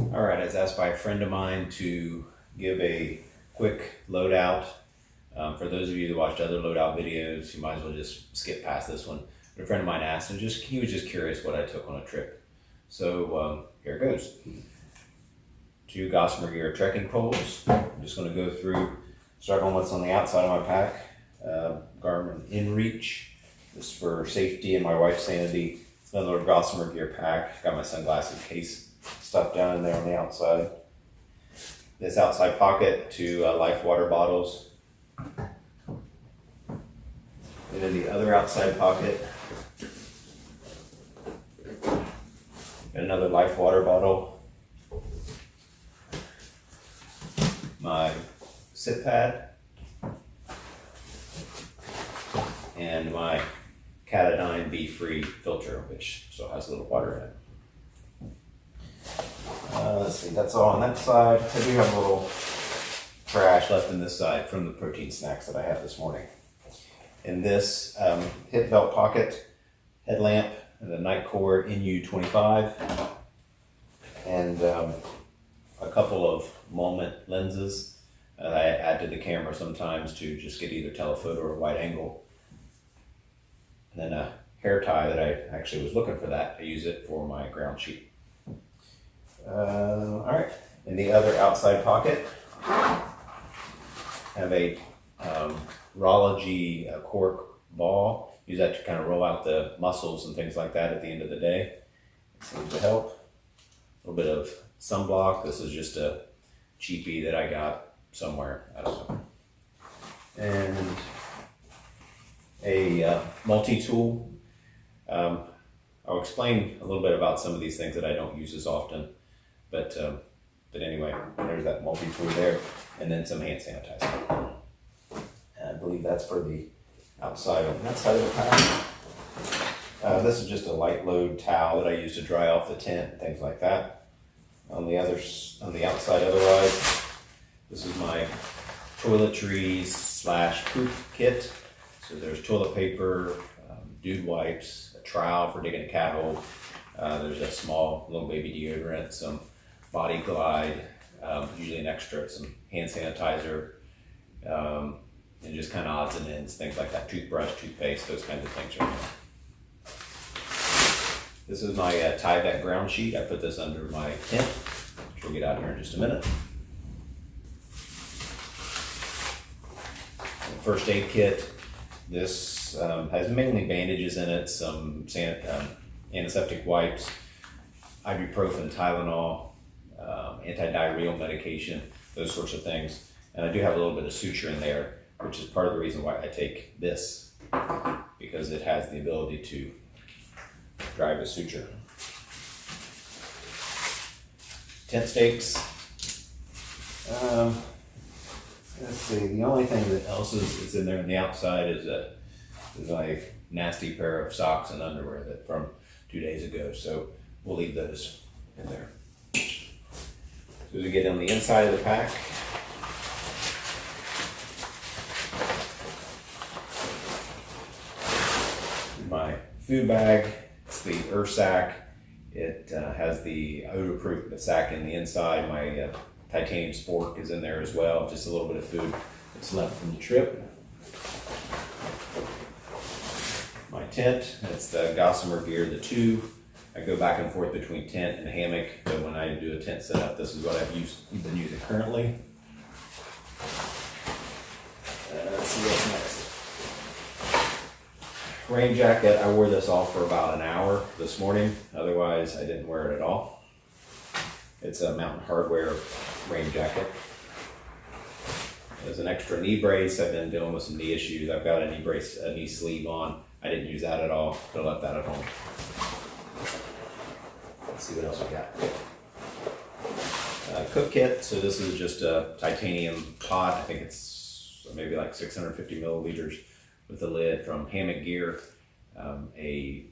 All right, I was asked by a friend of mine to give a quick loadout. For those of you that watched other loadout videos, you might as well just skip past this one. But a friend of mine asked, and he was just curious what I took on a trip. So here it goes. 2 Gossamer Gear trekking poles. I'm just going to go through, start on what's on the outside of my pack. Garmin InReach, just for safety and my wife's sanity. It's another Gossamer Gear pack. Got my sunglasses case stuff down in there on the outside. This outside pocket, 2 Life water bottles. And then the other outside pocket, another Life water bottle. My sit pad. And my Catadine Be-Free filter, which still has a little water in it. Let's see, that's all on that side. I do have a little trash left in this side from the protein snacks that I had this morning. In this hip belt pocket, headlamp, and the Nightcore NU25, and a couple of Moment lenses that I add to the camera sometimes to just get either telephoto or wide angle. And then a hair tie that I actually was looking for that. I use it for my ground sheet. All right, in the other outside pocket, have a Rology cork ball. Use that to kind of roll out the muscles and things like that at the end of the day. It seems to help. A little bit of sunblock. This is just a cheapie that I got somewhere. I don't know. And a multi-tool. I'll explain a little bit about some of these things that I don't use as often. But anyway, there's that multi-tool there, and then some hand sanitizer. And I believe that's for the outside on that side of the pack. This is just a light load towel that I use to dry off the tent and things like that. On the outside, otherwise, this is my toiletries / poop kit. So there's toilet paper, dude wipes, a trowel for digging a cat hole. There's a small little baby deodorant, some body glide, usually an extra, some hand sanitizer, and just kind of odds and ends, things like that, toothbrush, toothpaste, those kinds of things right now. This is my Tyvek ground sheet. I put this under my tent, which we'll get out here in just a minute. First aid kit. This has mainly bandages in it, some antiseptic wipes, ibuprofen, Tylenol, anti-diarrheal medication, those sorts of things. And I do have a little bit of suture in there, which is part of the reason why I take this, because it has the ability to drive a suture. Tent stakes. Let's see, the only thing that else is in there on the outside is a nasty pair of socks and underwear that from 2 days ago, so we'll leave those in there. So as we get on the inside of the pack, my food bag. It's the Ursack. It has the odor-proof sack in the inside. My titanium spork is in there as well. Just a little bit of food that's left from the trip. My tent, it's the Gossamer Gear, the 2. I go back and forth between tent and hammock, but when I do a tent setup, this is what I've been using currently. Let's see what's next. Rain jacket, I wore this off for about an hour this morning. Otherwise, I didn't wear it at all. It's a Mountain Hardwear rain jacket. There's an extra knee brace. I've been dealing with some knee issues. I've got a knee brace, a knee sleeve on. I didn't use that at all. I left that at home. Let's see what else we got. Cook kit. So this is just a titanium pot. I think it's maybe like 650 milliliters with a lid from Hammock Gear. A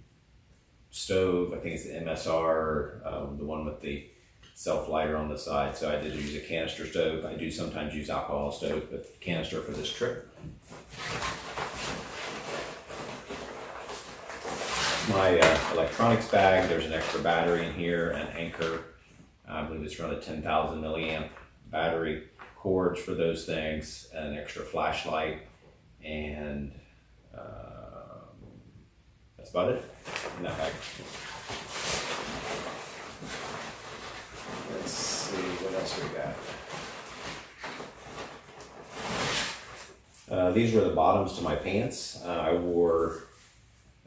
stove. I think it's the MSR, the one with the self-lighter on the side. So I did use a canister stove. I do sometimes use alcohol stove, but canister for this trip. My electronics bag, there's an extra battery in here, an anchor, I believe it's around a 10,000 milliamp battery, cords for those things, an extra flashlight, and that's about it in that bag. Let's see what else we got. These were the bottoms to my pants. I wore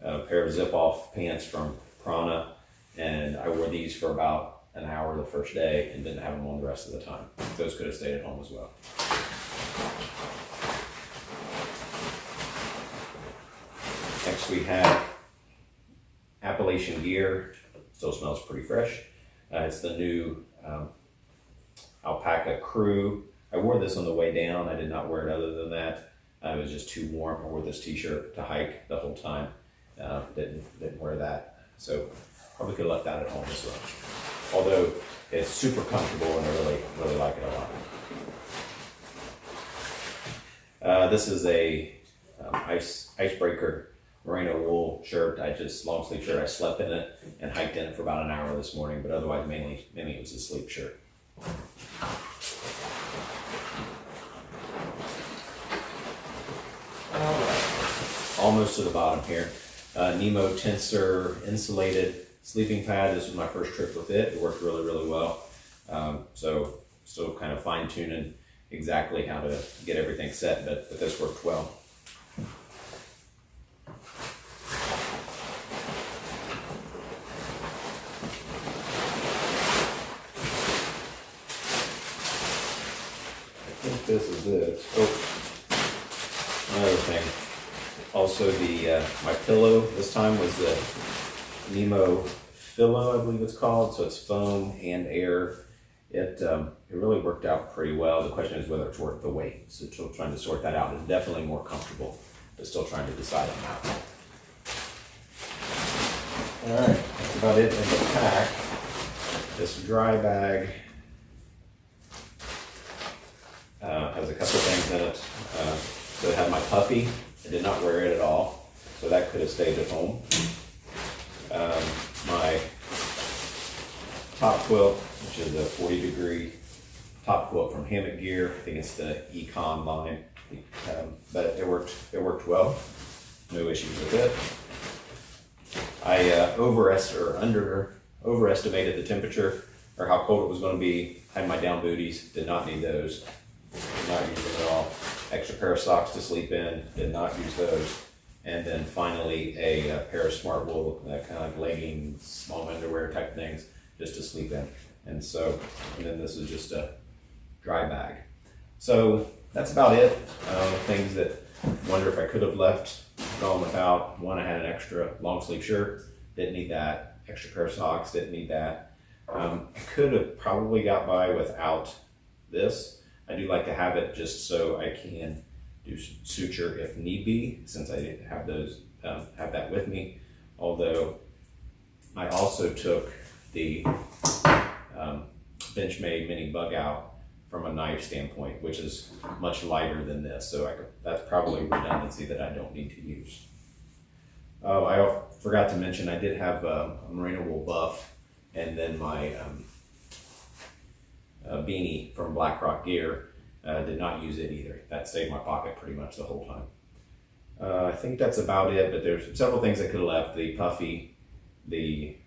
a pair of zip-off pants from Prana, and I wore these for about an hour the first day and didn't have them on the rest of the time. Those could have stayed at home as well. Next we have Appalachian gear. Still smells pretty fresh. It's the new Alpaca Crew. I wore this on the way down. I did not wear it other than that. It was just too warm. I wore this t-shirt to hike the whole time. Didn't wear that. So probably could have left that at home as well. Although it's super comfortable and I really like it a lot. This is a icebreaker merino wool shirt. Long sleeve shirt. I slept in it and hiked in it for about an hour this morning, but otherwise mainly it was a sleep shirt. Almost to the bottom here. Nemo Tensor insulated sleeping pad. This was my first trip with it. It worked really well. So still kind of fine tuning exactly how to get everything set, but this worked well. I think this is it. Oh, another thing. Also my pillow this time was the Nemo Philo, I believe it's called. So it's foam and air. It really worked out pretty well. The question is whether it's worth the weight. So still trying to sort that out. It's definitely more comfortable, but still trying to decide on that. All right, that's about it in the pack. This dry bag has a couple things in it. So it had my puffy. I did not wear it at all, so that could have stayed at home. My top quilt, which is a 40-degree top quilt from Hammock Gear. I think it's the Econ line, but it worked well. No issues with it. I overestimated the temperature or how cold it was going to be. I had my down booties. Did not need those. Did not use them at all. Extra pair of socks to sleep in. Did not use those. And then finally a pair of smart wool, kind of like leggings, small underwear type things, just to sleep in. And then this is just a dry bag. So that's about it. Things that I wonder if I could have gone without. One, I had an extra long sleeve shirt, didn't need that. Extra pair of socks, didn't need that. I could have probably got by without this. I do like to have it just so I can do suture if need be, since I didn't have have that with me. Although I also took the Benchmade mini bug out from a knife standpoint, which is much lighter than this. So that's probably redundancy that I don't need to use. Oh, I forgot to mention I did have a merino wool buff, and then my beanie from Black Rock Gear. Did not use it either. That stayed in my pocket pretty much the whole time. I think that's about it, but there's several things I could have left. The puffy, the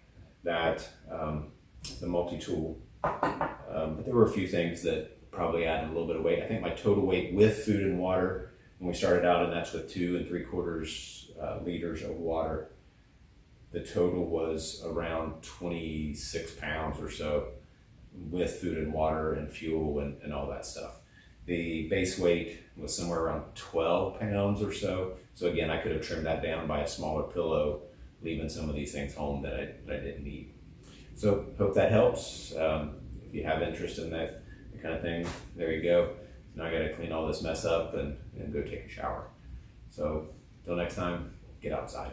multi-tool, but there were a few things that probably added a little bit of weight. I think my total weight with food and water, when we started out, and that's with 2 3/4 liters of water, the total was around 26 pounds or so with food and water and fuel and all that stuff. The base weight was somewhere around 12 pounds or so. So again, I could have trimmed that down by a smaller pillow, leaving some of these things home that I didn't need. So hope that helps. If you have interest in that kind of thing, there you go. Now I got to clean all this mess up and go take a shower. So until next time, get outside.